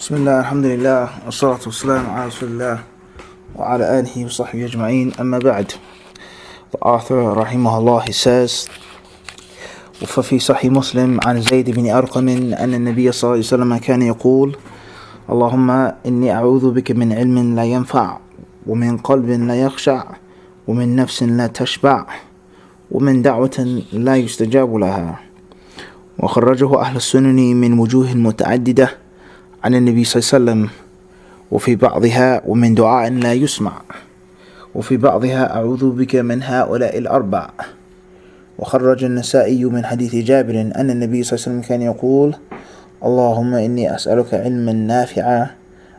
بسم الله الحمد لله والصلاة والسلام على رسول الله وعلى آله وصحبه أجمعين أما بعد. The author رحمه الله he says, وفي صحيح مسلم عن زيد بن أرقم أن النبي صلى الله عليه وسلم كان يقول: اللهم إني أعوذ بك من علم لا ينفع ومن قلب لا يخشع ومن نفس لا تشبع ومن دعوة لا يستجاب لها. وخرجه أهل السنن من وجوه متعددة عن النبي صلى الله عليه وسلم، وفي بعضها ومن دعاء لا يسمع، وفي بعضها أعوذ بك من هؤلاء الأربع. وخرج النسائي من حديث جابر أن النبي صلى الله عليه وسلم كان يقول: اللهم إني أسألك علما نافعا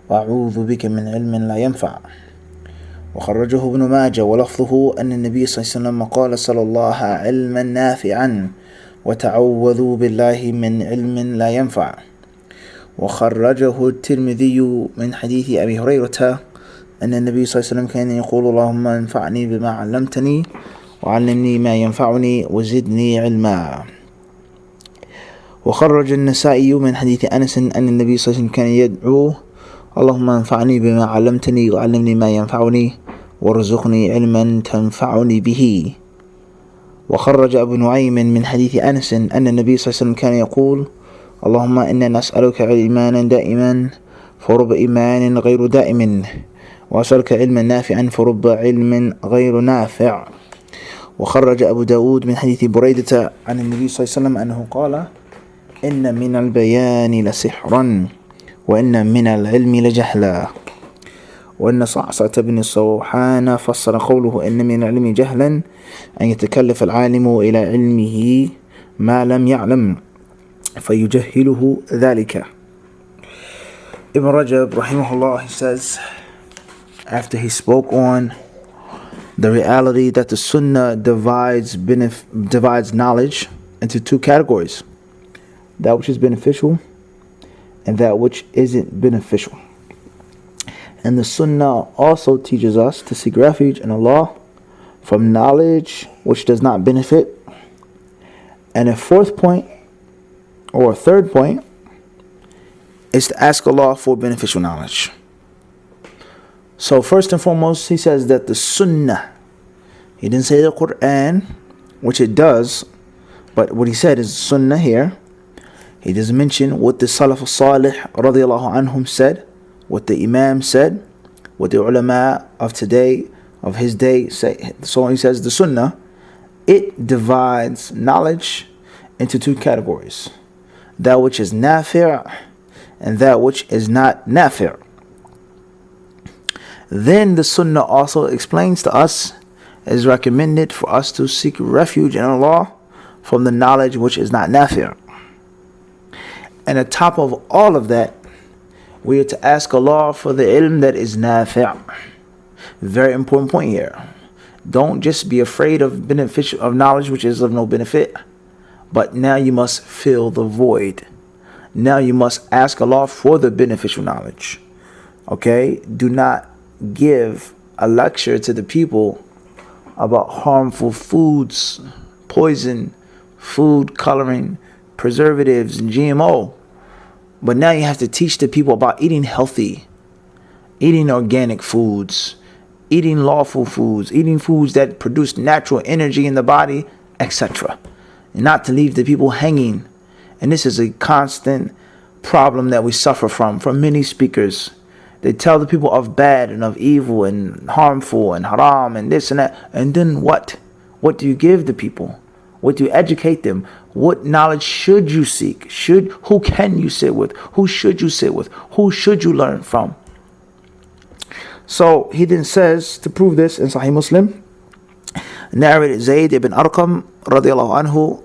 وأعوذ بك من علم لا ينفع. وخرجه ابن ماجه ولفظه أن النبي صلى الله عليه وسلم قال: صلى الله علما نافعا وتعوذوا بالله من علم لا ينفع. وخرجه الترمذي من حديث أبي هريرة أن النبي صلى الله عليه وسلم كان يقول: اللهم انفعني بما علمتني وعلمني ما ينفعني وزدني علما. وخرج النسائي من حديث أنس أن النبي صلى الله عليه وسلم كان يدعو: اللهم انفعني بما علمتني وعلمني ما ينفعني وارزقني علما تنفعني به. وخرج أبو نعيم من حديث أنس أن النبي صلى الله عليه وسلم كان يقول: اللهم إنا نسألك إيمانا دائما فرب إيمان غير دائم، وأسألك علما نافعا فرب علم غير نافع. وخرج أبو داود من حديث بريدة عن النبي صلى الله عليه وسلم أنه قال: إن من البيان لسحرا وإن من العلم لجهلا. وأن صعصة بن صوحان فسر قوله إن من العلم جهلا أن يتكلف العالم إلى علمه ما لم يعلم فيجهله ذلك. Ibn Rajab rahimahullah, he says, after he spoke on the reality that the Sunnah divides knowledge into two categories: that which is beneficial and that which isn't beneficial. And the Sunnah also teaches us to seek refuge in Allah from knowledge which does not benefit. And a third point is to ask Allah for beneficial knowledge. So first and foremost, he says that the Sunnah, he didn't say the Quran, which it does, but what he said is Sunnah here. He doesn't mention what the Salaf al-Salih radiallahu anhum said, what the Imam said, what the ulama of today, of his day say. So he says the Sunnah, it divides knowledge into two categories: that which is nafi' and that which is not nafi'. Then the Sunnah also explains to us, it is recommended for us to seek refuge in Allah from the knowledge which is not nafi'. And on top of all of that, we are to ask Allah for the ilm that is nafi'. Very important point here. Don't just be afraid of knowledge which is of no benefit, but now you must fill the void. Now you must ask Allah for the beneficial knowledge. Okay? Do not give a lecture to the people about harmful foods, poison, food coloring, preservatives, and GMO. But now you have to teach the people about eating healthy, eating organic foods, eating lawful foods, eating foods that produce natural energy in the body, etc. And not to leave the people hanging. And this is a constant problem that we suffer from many speakers. They tell the people of bad and of evil and harmful and haram and this and that. And then what? What do you give the people? What do you educate them? What knowledge should you seek? Who can you sit with? Who should you sit with? Who should you learn from? So he then says, to prove this in Sahih Muslim, narrated Zayd ibn Arqam radiallahu anhu,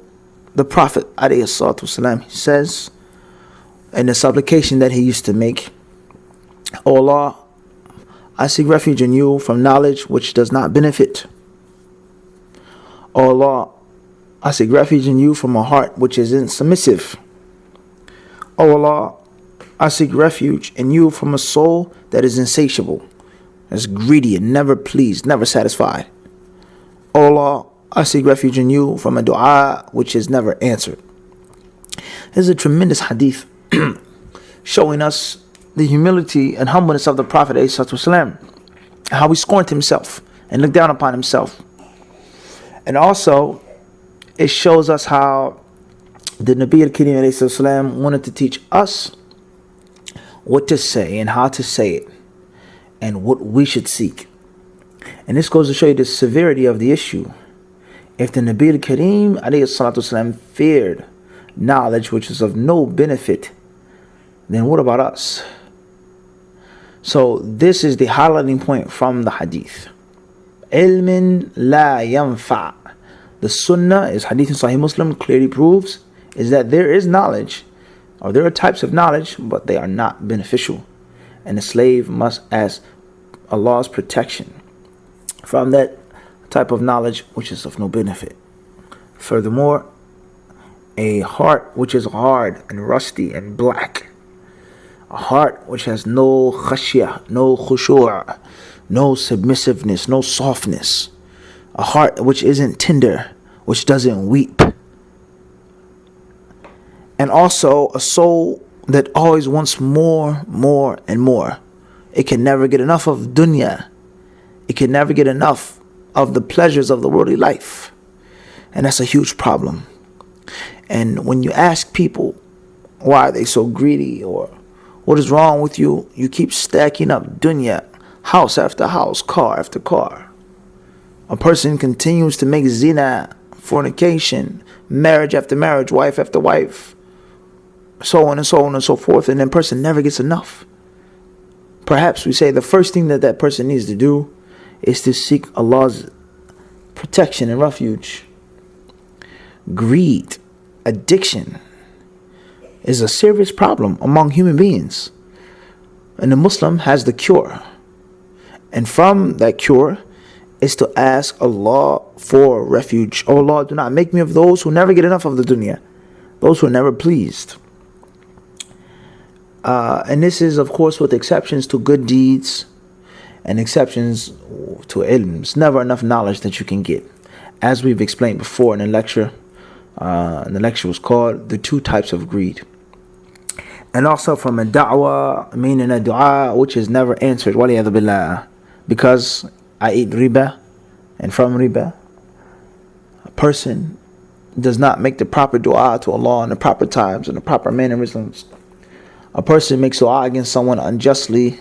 the Prophet alayhi salatu wasalam, he says in the supplication that he used to make: O Allah, I seek refuge in you from knowledge which does not benefit. O Allah, I seek refuge in you from a heart which is insubmissive. O Allah, I seek refuge in you from a soul that is insatiable, that's greedy and never pleased, never satisfied. O Allah, I seek refuge in you from a dua which is never answered. This is a tremendous hadith showing us the humility and humbleness of the Prophet ﷺ, how he scorned himself and looked down upon himself. And also, it shows us how the Nabi al-Karim ﷺ wanted to teach us what to say and how to say it and what we should seek. And this goes to show you the severity of the issue. If the Nabi al-Karim ﷺ feared knowledge which is of no benefit, then what about us? So this is the highlighting point from the hadith. Ilmin la yanfa'. The sunnah, is hadith in Sahih Muslim, clearly proves, is that there is knowledge, or there are types of knowledge, but they are not beneficial. And the slave must ask Allah's protection from that type of knowledge which is of no benefit. Furthermore, a heart which is hard and rusty and black, a heart which has no khashya, no khushu', no submissiveness, no softness, a heart which isn't tender, which doesn't weep, and also a soul that always wants more, more, and more. It can never get enough of dunya. It can never get enough of the pleasures of the worldly life. And that's a huge problem. And when you ask people why are they so greedy, or what is wrong with you, you keep stacking up dunya, house after house, car after car. A person continues to make zina, fornication, marriage after marriage, wife after wife, so on and so on and so forth, and then person never gets enough. Perhaps we say the first thing that person needs to do is to seek Allah's protection and refuge. Greed, addiction is a serious problem among human beings, and the Muslim has the cure. And from that cure is to ask Allah for refuge. Oh Allah, do not make me of those who never get enough of the dunya, those who are never pleased. And this is, of course, with exceptions to good deeds and exceptions to ilm. It's never enough knowledge that you can get. As we've explained before in a lecture, and the lecture was called The Two Types of Greed. And also from a da'wah, meaning a dua which is never answered, waliyadhu billah, because I eat riba, and from riba, a person does not make the proper dua to Allah in the proper times, in the proper mannerisms. A person makes dua against someone unjustly.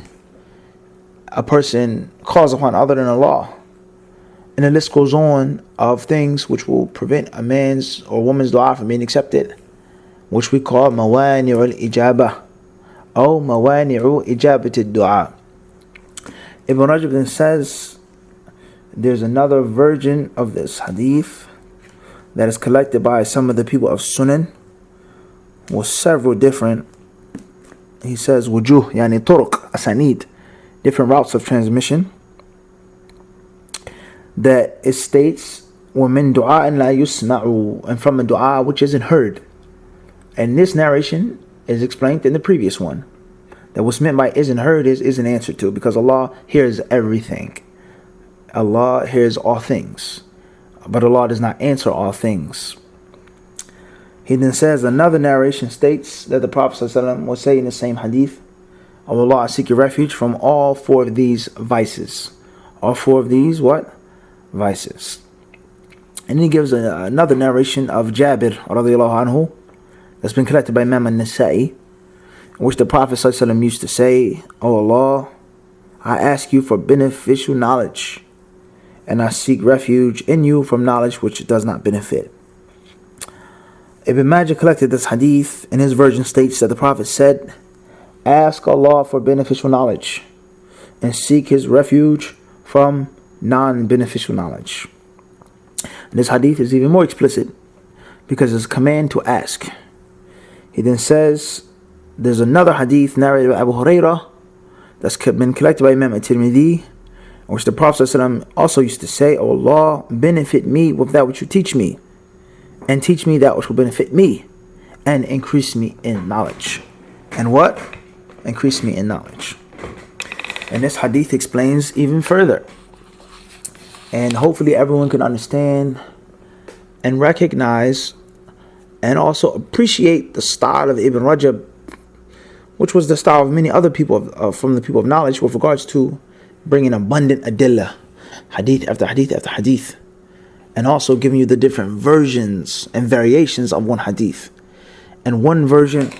A person calls upon other than Allah. And the list goes on of things which will prevent a man's or woman's dua from being accepted, which we call mawani'u al-ijabah, or mawani'u ijabat al-dua. Ibn Rajab then says there's another version of this hadith that is collected by some of the people of Sunan with several different, he says, wujuh, yani turuq, asanid, different routes of transmission, that it states وَمِن دُعَاءٍ لَا يُسْمَعُ, and from a dua which isn't heard. And this narration is explained in the previous one, that what's meant by isn't heard is isn't answered to, because Allah hears everything. Allah hears all things, but Allah does not answer all things. He then says, another narration states that the Prophet ﷺ will say in the same hadith, O Allah, I seek your refuge from all four of these vices. All four of these what? Vices. And he gives another narration of Jabir radiallahu anhu that's been collected by Imam al-Nasa'i, in which the Prophet ﷺ used to say, O Allah, I ask you for beneficial knowledge, and I seek refuge in you from knowledge which does not benefit. Ibn Majah collected this hadith, and his version states that the Prophet said, ask Allah for beneficial knowledge and seek his refuge from non-beneficial knowledge. And this hadith is even more explicit because it's a command to ask. He then says, there's another hadith narrated by Abu Hurairah that's been collected by Imam at-Tirmidhi, in which the Prophet ﷺ also used to say, O Allah, benefit me with that which you teach me, and teach me that which will benefit me, and increase me in knowledge. And what? Increase me in knowledge. And this hadith explains even further. And hopefully everyone can understand and recognize and also appreciate the style of Ibn Rajab which was the style of many other people from the people of knowledge with regards to bringing abundant adillah, hadith after hadith after hadith, and also giving you the different versions and variations of one hadith. And one version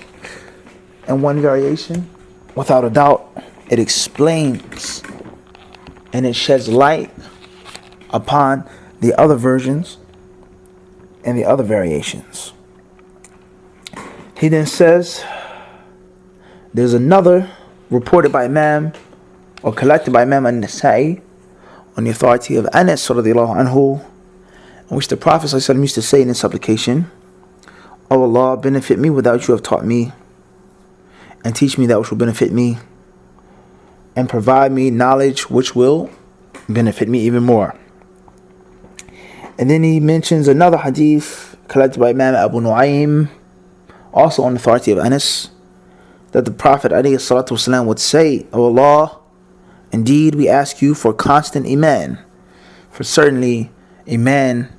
and one variation, without a doubt, it explains and it sheds light upon the other versions and the other variations. He then says, there's another reported by Imam or collected by Imam an-Nasa'i on the authority of Anas radiallahu anhu, in which the Prophet ﷺ used to say in his supplication, "O Allah, benefit me with that which you have taught me, and teach me that which will benefit me, and provide me knowledge which will benefit me even more." And then he mentions another hadith collected by Imam Abu Nu'aym, also on the authority of Anas, that the Prophet ﷺ would say, "O Allah, indeed we ask you for constant iman, for certainly iman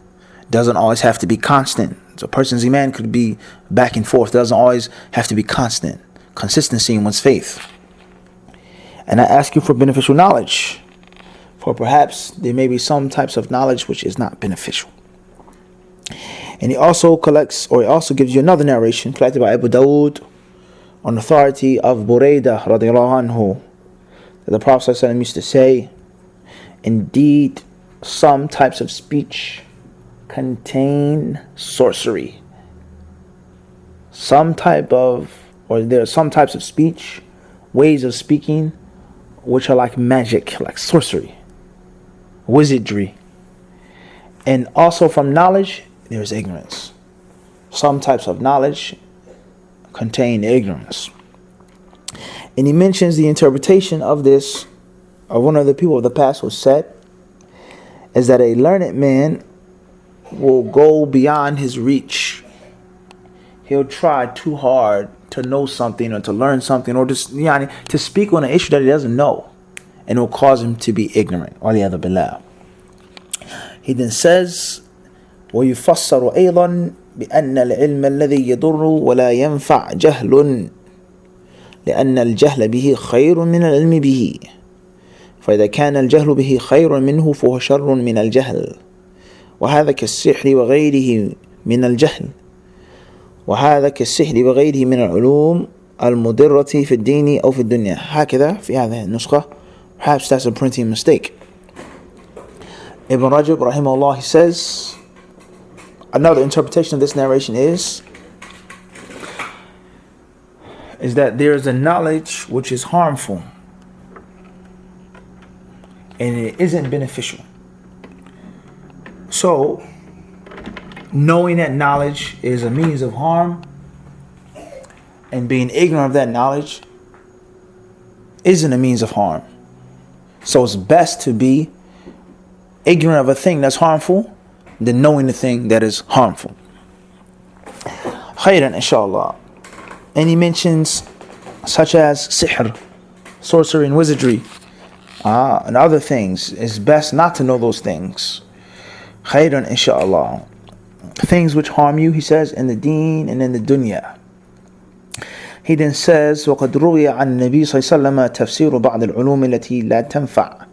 doesn't always have to be constant. So a person's iman could be back and forth, doesn't always have to be constant. Consistency in one's faith. And I ask you for beneficial knowledge, for perhaps there may be some types of knowledge which is not beneficial." And he also gives you another narration collected by Abu Dawood on authority of Buraidah radiallahu anhu, that the Prophet ﷺ used to say, "Indeed, some types of speech contain sorcery. There are some types of speech, ways of speaking, which are like magic, like sorcery, wizardry. And also from knowledge, there is ignorance. Some types of knowledge contain ignorance." And he mentions the interpretation of this, of one of the people of the past who said, is that a learned man will go beyond his reach. He'll try too hard to know something or to learn something or to speak on an issue that he doesn't know, and it will cause him to be ignorant. وَلِيَذُ بِاللَّهِ. He then says, وَيُفَسَّرُ أَيْضًا بأن العلم الذي يضر ولا ينفع جهل لأن الجهل به خير من العلم به فإذا كان الجهل به خير منه فهو شر من الجهل وهذا كالسحر وغيره من الجهل وهذا كالسحر وغيره من العلوم المضرة في الدين أو في الدنيا. هكذا في هذه النسخة. Perhaps that's a printing mistake. Ibn Rajab rahimahullah, he says, another interpretation of this narration is that there is a knowledge which is harmful and it isn't beneficial. So, knowing that knowledge is a means of harm and being ignorant of that knowledge isn't a means of harm. So it's best to be ignorant of a thing that's harmful than knowing the thing that is harmful. Khairan, inshallah. And he mentions such as sihr, sorcery and wizardry, and other things. It's best not to know those things. Khairan, inshallah. Things which harm you, he says, in the deen and in the dunya. He then says, وَقَدْ رُوِيَ عَنْ النَّبِي صَلَّى اللَّهُ عَلَيْهِ وَسَلَّمَ تَفْسِيرُ بَعْضِ الْعُلُومِ الَّتِي لَا تَنْفَعُ.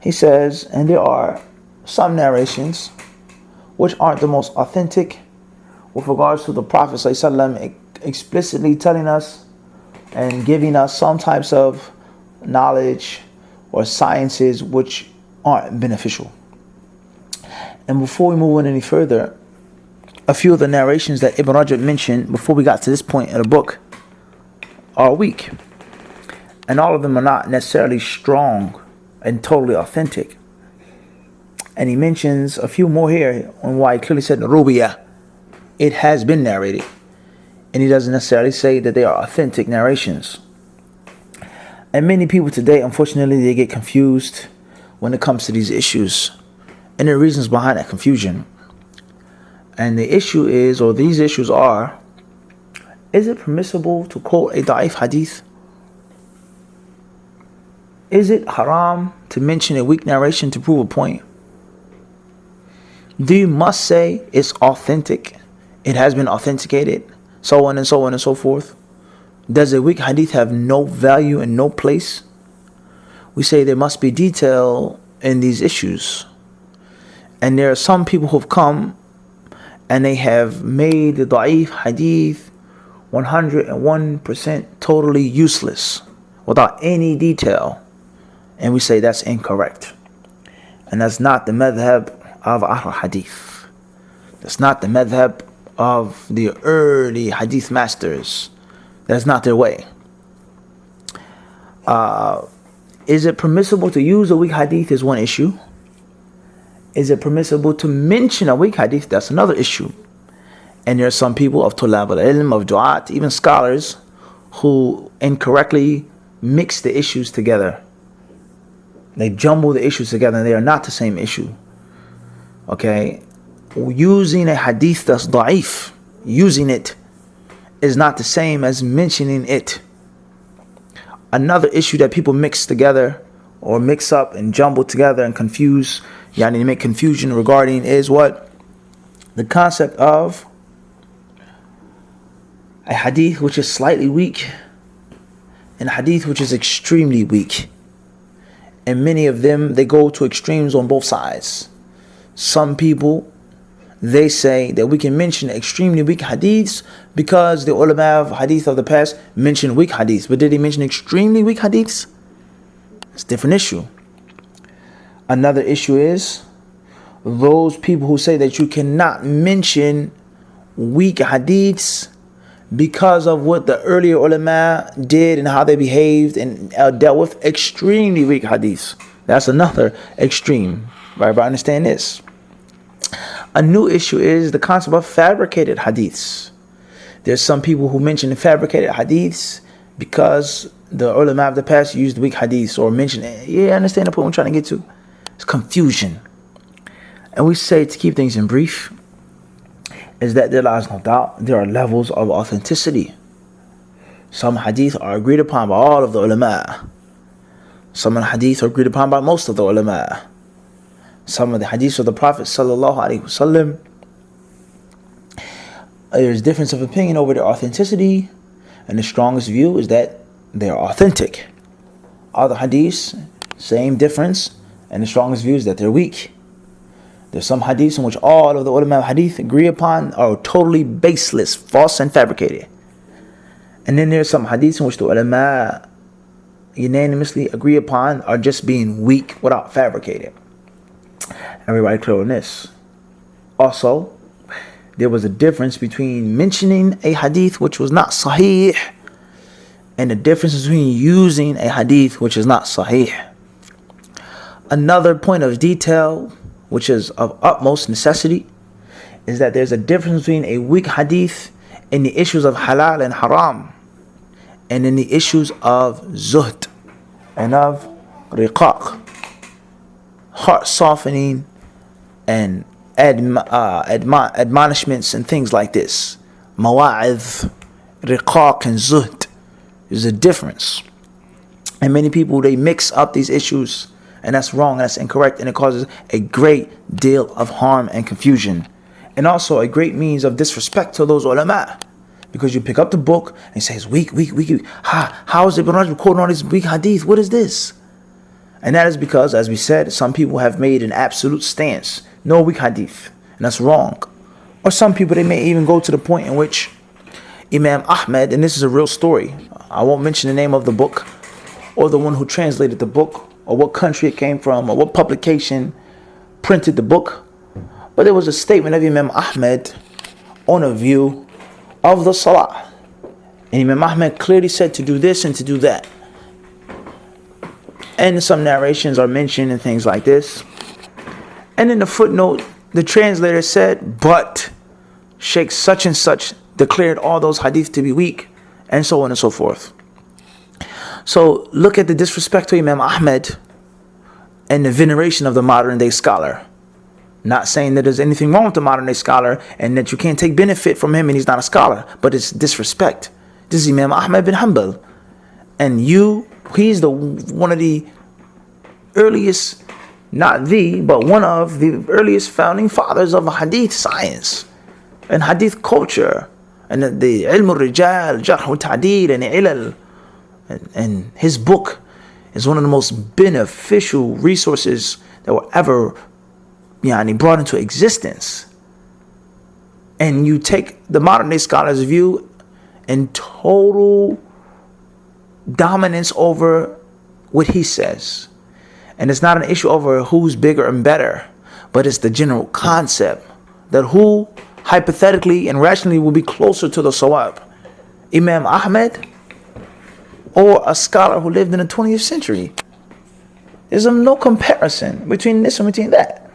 He says, and there are some narrations which aren't the most authentic with regards to the Prophet ﷺ explicitly telling us and giving us some types of knowledge or sciences which aren't beneficial. And before we move on any further, a few of the narrations that Ibn Rajab mentioned before we got to this point in the book are weak. And all of them are not necessarily strong and totally authentic. And he mentions a few more here on why he clearly said Rubiya. It has been narrated. And he doesn't necessarily say that they are authentic narrations. And many people today, unfortunately, they get confused when it comes to these issues. And there are reasons behind that confusion. And the issue is, or these issues are, is it permissible to quote a da'if hadith? Is it haram to mention a weak narration to prove a point? Do you must say it's authentic? It has been authenticated, so on and so on and so forth. Does a weak hadith have no value and no place? We say there must be detail in these issues. And there are some people who've come and they have made the da'if hadith 101% totally useless without any detail. And we say that's incorrect. And that's not the madhab of Ahl Hadith. That's not the madhab of the early hadith masters. That's not their way. Is it permissible to use a weak hadith is one issue. Is it permissible to mention a weak hadith? That's another issue. And there are some people of tulab al-ilm, of du'at, even scholars, who incorrectly mix the issues together. They jumble the issues together and they are not the same issue. Okay? Using a hadith that's da'if, using it, is not the same as mentioning it. Another issue that people mix together or mix up and jumble together and confuse, they make confusion regarding is what? The concept of a hadith which is slightly weak and a hadith which is extremely weak. And many of them, they go to extremes on both sides. Some people, they say that we can mention extremely weak hadiths because the ulama of hadith of the past mentioned weak hadiths. But did they mention extremely weak hadiths? It's a different issue. Another issue is those people who say that you cannot mention weak hadiths because of what the earlier ulama did and how they behaved and dealt with extremely weak hadiths. That's another extreme. Right? But understand this. A new issue is the concept of fabricated hadiths. There's some people who mention fabricated hadiths because the ulama of the past used weak hadiths or mentioned it. Yeah, understand the point I'm trying to get to? It's confusion. And we say, to keep things in brief, is that there lies no doubt there are levels of authenticity. Some hadith are agreed upon by all of the ulama. Some hadith are agreed upon by most of the ulama. Some of the hadiths of the Prophet sallallahu alaihi wasallam, there's difference of opinion over their authenticity, and the strongest view is that they are authentic. Other hadiths, same difference, and the strongest view is that they're weak. There's some hadiths in which all of the ulama of hadith agree upon are totally baseless, false and fabricated. And then there's some hadiths in which the ulama unanimously agree upon are just being weak without fabricated. Everybody clear on this. Also, there was a difference between mentioning a hadith which was not sahih and the difference between using a hadith which is not sahih. Another point of detail which is of utmost necessity is that there's a difference between a weak hadith in the issues of halal and haram and in the issues of zuhd and of riqaq, heart softening and admonishments and things like this. Mawa'idh, riqaq and zuhd. There's a difference. And many people, they mix up these issues, and that's wrong, and that's incorrect, and it causes a great deal of harm and confusion. And also a great means of disrespect to those ulama. Because you pick up the book and say it's weak. How is Ibn Rajab quoting all this weak hadith? What is this? And that is because, as we said, some people have made an absolute stance. No weak hadith. And that's wrong. Or some people, they may even go to the point in which Imam Ahmed, and this is a real story, I won't mention the name of the book or the one who translated the book or what country it came from or what publication printed the book, but there was a statement of Imam Ahmed on a view of the salah. And Imam Ahmed clearly said to do this and to do that. And some narrations are mentioned and things like this. And in the footnote, the translator said, but Sheikh such and such declared all those hadith to be weak, and so on and so forth. So look at the disrespect to Imam Ahmed and the veneration of the modern day scholar. Not saying that there's anything wrong with the modern day scholar and that you can't take benefit from him and he's not a scholar, but it's disrespect. This is Imam Ahmed bin Hanbal. And he's one of the earliest, not the, but one of the earliest founding fathers of hadith science and hadith culture And the ilm al-rijal, jarh wa-ta'deel, and ilal, and his book is one of the most beneficial resources that were ever brought into existence. And you take the modern day scholar's view and total dominance over what he says. And it's not an issue over who's bigger and better, but it's the general concept that who hypothetically and rationally will be closer to the sawab, Imam Ahmed or a scholar who lived in the 20th century. There's no comparison between this and between that.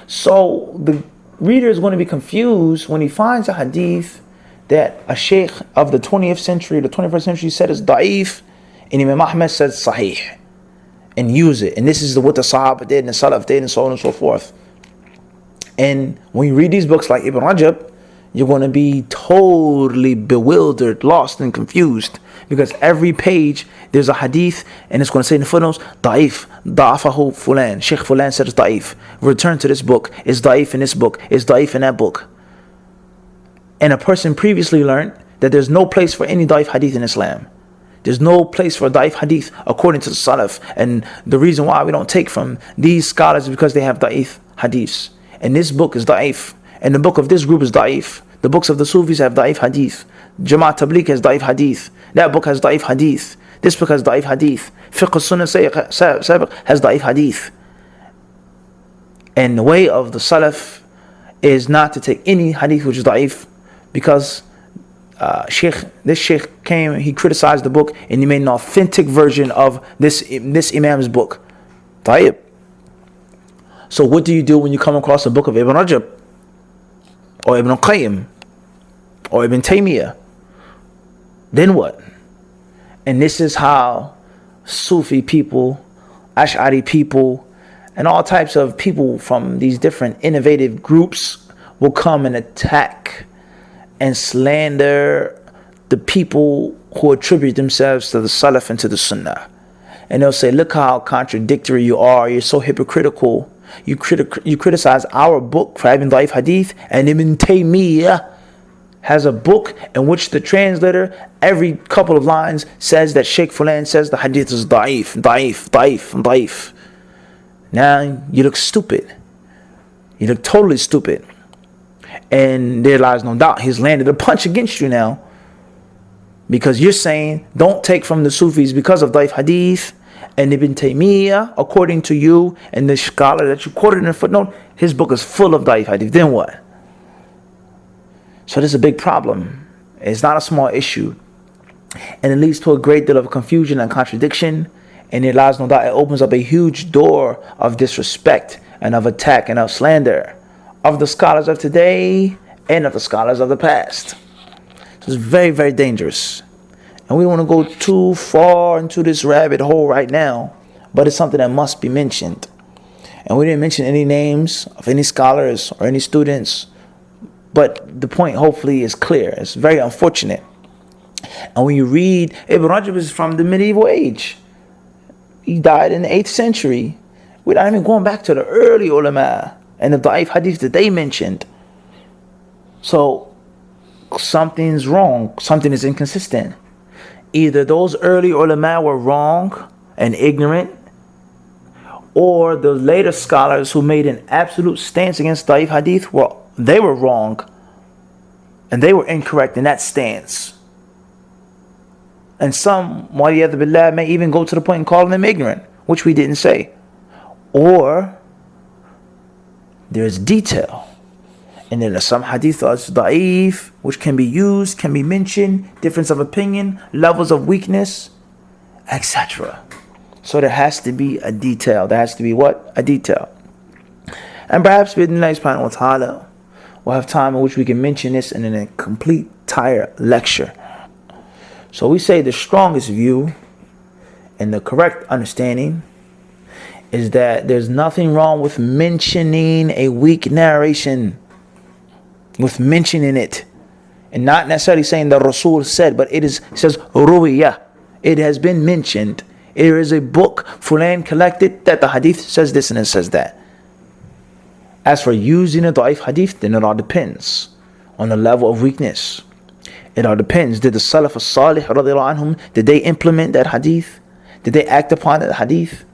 So the reader is going to be confused when he finds a hadith that a sheikh of the 20th century, the 21st century said is da'if, and Imam Ahmed said sahih, and use it. And this is what the Sahaba did and the Salaf did and so on and so forth. And when you read these books like Ibn Rajab, you're going to be totally bewildered, lost, and confused, because every page there's a hadith and it's going to say in the footnotes, da'if, da'afahu fulan, Sheikh fulan said it's da'if. Return to this book, it's da'if in this book, it's da'if in that book. And a person previously learned that there's no place for any da'if hadith in Islam. There's no place for da'if hadith according to the Salaf. And the reason why we don't take from these scholars is because they have da'if hadiths. And this book is da'if. And the book of this group is da'if. The books of the Sufis have da'if hadith. Jamaat Tabligh has da'if hadith. That book has da'if hadith. This book has da'if hadith. Fiqh al-Sunnah Sabiq has da'if hadith. And the way of the Salaf is not to take any hadith which is da'if, because this sheikh came, he criticized the book, and he made an authentic version of this Imam's book. Tayyib. So what do you do when you come across a book of Ibn Rajab, or Ibn Qayyim, or Ibn Taymiyyah? Then what? And this is how Sufi people, Ash'ari people, and all types of people from these different innovative groups will come and attack and slander the people who attribute themselves to the Salaf and to the Sunnah. And they'll say, look how contradictory you are, you're so hypocritical. You criticize our book for having da'if hadith, and Ibn Taymiyyah has a book in which the translator every couple of lines says that Sheikh Fulan says the hadith is da'if. Now you look stupid. You look totally stupid. And there lies no doubt he's landed a punch against you now, because you're saying don't take from the Sufis because of da'if hadith. And Ibn Taymiyyah, according to you and the scholar that you quoted in the footnote, his book is full of da'if hadith. Then what? So this is a big problem. It's not a small issue. And it leads to a great deal of confusion and contradiction. And it lies no doubt, it opens up a huge door of disrespect and of attack and of slander of the scholars of today and of the scholars of the past. So it's very, very dangerous. And we don't want to go too far into this rabbit hole right now, but it's something that must be mentioned. And we didn't mention any names of any scholars or any students, but the point hopefully is clear. It's very unfortunate. And when you read, Ibn Rajab is from the medieval age. He died in the 8th century. We're not even going back to the early ulama and the da'if hadith that they mentioned. So something's wrong. Something is inconsistent. Either those early ulama were wrong and ignorant, or the later scholars who made an absolute stance against da'if hadith were wrong and they were incorrect in that stance. And some, waliyadhu billah, may even go to the point and call them ignorant, which we didn't say. Or there's detail. And then there's some hadith that's da'if, which can be used, can be mentioned, difference of opinion, levels of weakness, etc. So there has to be a detail. There has to be what? A detail. And perhaps bi'idhnillahi subhanahu wa ta'ala, we'll have time in which we can mention this in a complete entire lecture. So we say the strongest view and the correct understanding is that there's nothing wrong with mentioning a weak narration, with mentioning it, and not necessarily saying the Rasul said, but it says ruwiya. It has been mentioned. There is a book Fulan collected that the hadith says this and it says that. As for using a da'if hadith, then it all depends on the level of weakness. It all depends. Did the Salaf as-Salih radiallahu anhum, did they implement that hadith? Did they act upon that hadith?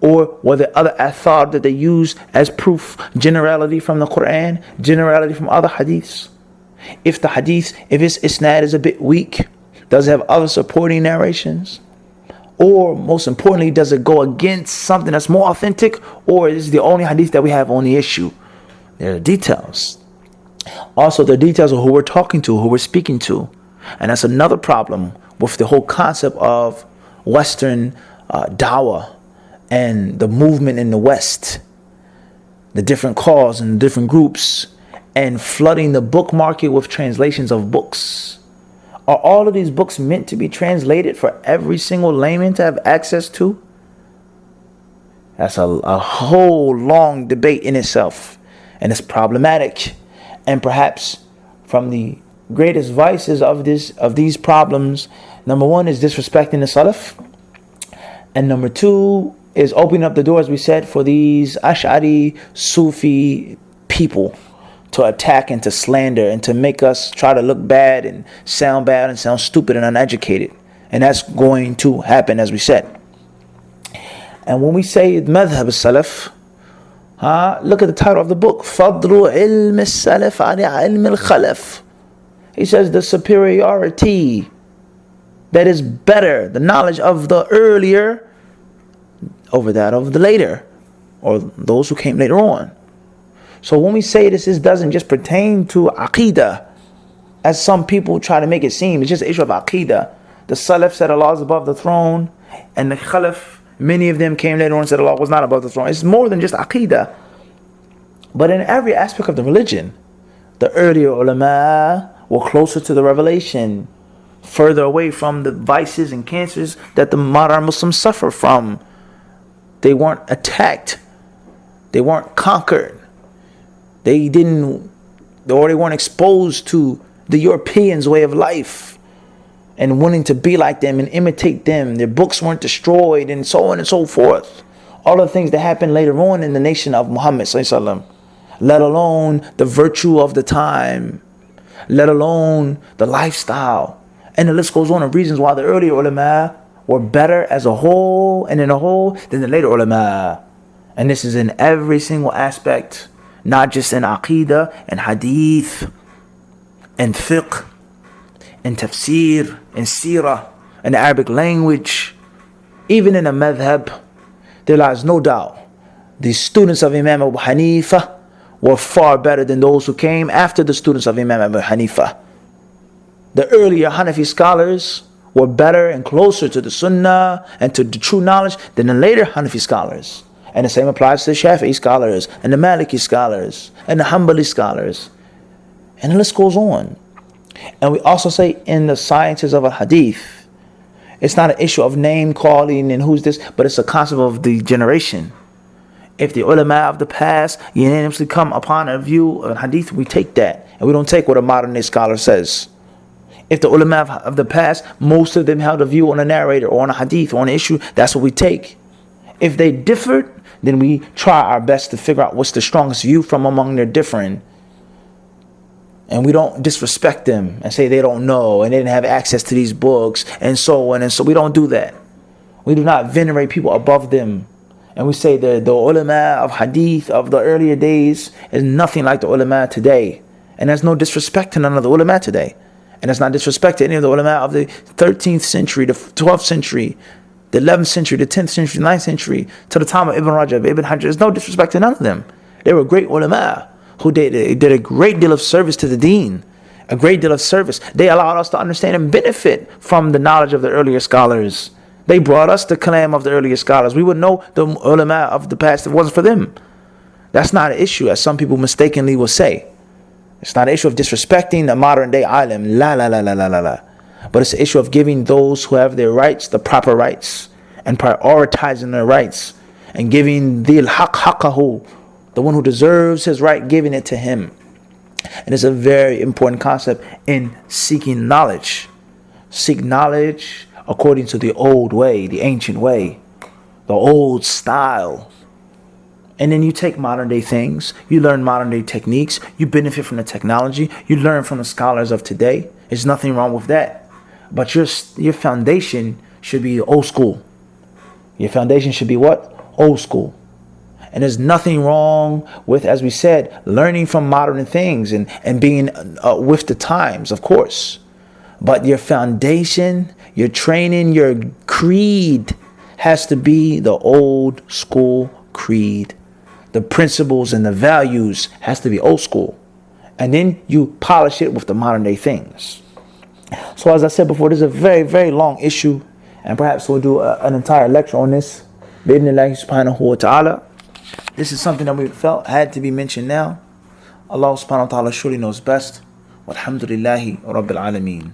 Or were there other athar that they used as proof? Generality from the Quran, generality from other hadiths. If the hadith, if its isnad is a bit weak, does it have other supporting narrations? Or most importantly, does it go against something that's more authentic? Or is it the only hadith that we have on the issue? There are details. Also, the details of who we're talking to, who we're speaking to. And that's another problem with the whole concept of Western dawah and the movement in the West, the different calls and different groups, and flooding the book market with translations of books. Are all of these books meant to be translated for every single layman to have access to? That's a whole long debate in itself, and it's problematic. And perhaps from the greatest vices of these problems, number one is disrespecting the Salaf, and number two is opening up the door, as we said, for these Ash'ari Sufi people to attack and to slander and to make us try to look bad and sound stupid and uneducated. And that's going to happen, as we said. And when we say madhab al-salaf, look at the title of the book, Fadlu ilm al-salaf ala ilm al-khalaf. He says the superiority that is better, the knowledge of the earlier over that of the later, or those who came later on. So when we say this doesn't just pertain to Aqidah, as some people try to make it seem. It's just an issue of Aqidah. The Salaf said Allah is above the throne, and the Khalaf, many of them came later on and said Allah was not above the throne. It's more than just Aqidah. But in every aspect of the religion, the earlier ulama were closer to the revelation, further away from the vices and cancers that the modern Muslims suffer from. They weren't attacked. They weren't conquered. They weren't exposed to the Europeans' way of life and wanting to be like them and imitate them. Their books weren't destroyed and so on and so forth. All the things that happened later on in the nation of Muhammad sallallahu alaihi wasallam, let alone the virtue of the time, let alone the lifestyle. And the list goes on of reasons why the earlier ulama were better as a whole and in a whole than the later ulama. And this is in every single aspect, not just in Aqidah and Hadith and Fiqh and Tafsir and Seerah and the Arabic language. Even in a madhab, there lies no doubt the students of Imam Abu Hanifa were far better than those who came after the students of Imam Abu Hanifa. The earlier Hanafi scholars were better and closer to the Sunnah and to the true knowledge than the later Hanafi scholars. And the same applies to the Shafi'i scholars and the Maliki scholars and the Hanbali scholars. And the list goes on. And we also say in the sciences of a hadith, it's not an issue of name calling and who's this, but it's a concept of the generation. If the ulama of the past unanimously come upon a view of hadith, we take that. And we don't take what a modern day scholar says. If the ulama of the past, most of them held a view on a narrator or on a hadith or on an issue, that's what we take. If they differed, then we try our best to figure out what's the strongest view from among their differing. And we don't disrespect them and say they don't know and they didn't have access to these books and so on. And so we don't do that. We do not venerate people above them. And we say the ulama of hadith of the earlier days is nothing like the ulama today. And there's no disrespect to none of the ulama today. And it's not disrespect to any of the ulama of the 13th century, the 12th century, the 11th century, the 10th century, the 9th century, to the time of Ibn Rajab, Ibn Hajar. There's no disrespect to none of them. They were great ulama who did a great deal of service to the deen, a great deal of service. They allowed us to understand and benefit from the knowledge of the earlier scholars. They brought us the kalam of the earlier scholars. We would know the ulama of the past if it wasn't for them. That's not an issue, as some people mistakenly will say. It's not an issue of disrespecting the modern day alim. La. But it's an issue of giving those who have their rights the proper rights and prioritizing their rights and giving dhil haq haqqahu, the one who deserves his right, giving it to him. And it's a very important concept in seeking knowledge. Seek knowledge according to the old way, the ancient way, the old style. And then you take modern day things, you learn modern day techniques, you benefit from the technology, you learn from the scholars of today. There's nothing wrong with that. But your foundation should be old school. Your foundation should be what? Old school. And there's nothing wrong with, as we said, learning from modern things and being with the times, of course. But your foundation, your training, your creed has to be the old school creed. The principles and the values has to be old school. And then you polish it with the modern day things. So as I said before, this is a very, very long issue. And perhaps we'll do an entire lecture on this. Bi-idhnillahi subhanahu wa ta'ala. This is something that we felt had to be mentioned now. Allah subhanahu wa ta'ala surely knows best. Walhamdulillahi rabbil alameen.